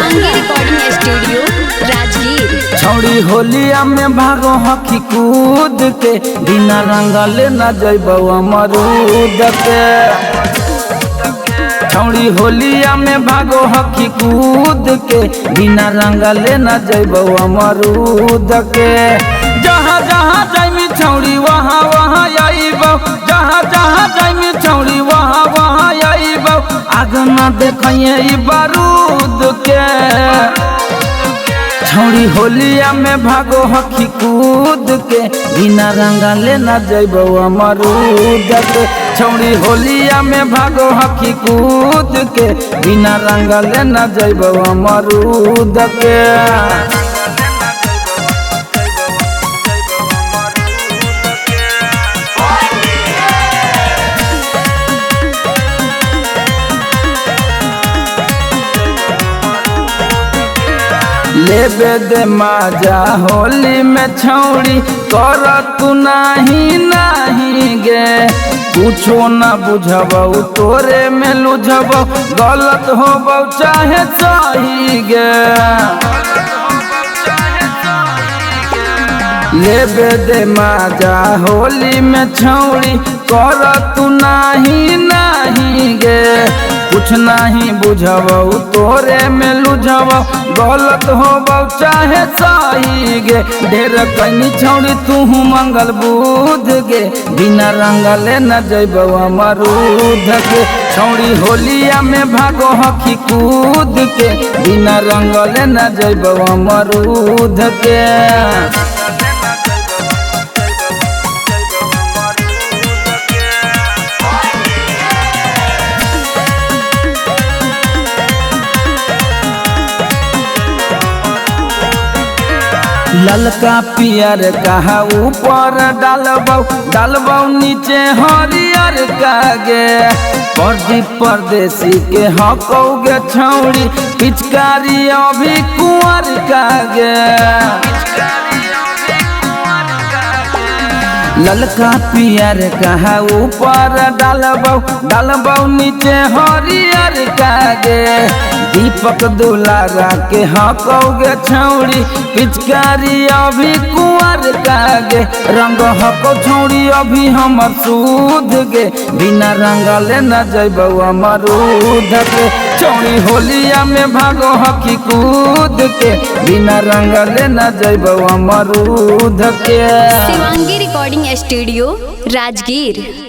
Shivangi recording studio Rajgir. छौड़ी होलिया में भागो हकी कूद के बिना रंगल न जइबो अमरूद के। छौड़ी होलिया में भागो हकी कूद के बिना रंगल न जइबो अमरूद के। जहाँ जहाँ जाइमी छौड़ी वहाँ वहाँ आइबो, जहाँ जहाँ जाइमी छौड़ी वहाँ वहाँ आइबो। आग न देखिए ई बारूद के। छौड़ी होलिया में भागो हकी कूद के बिना रंगले न जइबो अमरूद के। छौड़ी होलिया में भागो हकी कूद के बिना रंगले न जइबो अमरूद के। लेबे दे माजा होली में छौड़ी कर तू नहीं नहीं गे। कुछो न बुझबो तोरे में लुझबो, गलत होबो चाहे सही गे। लेबे दे माजा होली में छौड़ी कर तू नहीं नहीं गे। कुछ नहीं बुझबो तोरे में लुझबो, गलत होबो चाहे सही गे। ढेर कनी छौड़ी तू मंगल बुध गे बिना रंगले न जइबो अमरूद के। छौड़ी होलिया में भागो हकी कूद के बिना रंगले न जइबो अमरूद के। ललका पियर कहा ऊपर डालबो, डालबो नीचे हरियर कागे। प्रदीप परदेसी के हकौगे छौड़ी पिचकारी अभी कुंवर कागे। ललका पियर कहा ऊपर डालबो, डालबो नीचे हरियर कागे। दीपक दुलारा के हकौगे छौड़ी पिचकारी अभी कुंवर कागे। रंग हको छौड़ी अभी हमर सूद गे बिना रंगले न जइबो अमरूद के। छौड़ी होलिया में भागो हकी कूद के बिना रंगले न जइबो अमरूद के। Shivangi recording studio Rajgir.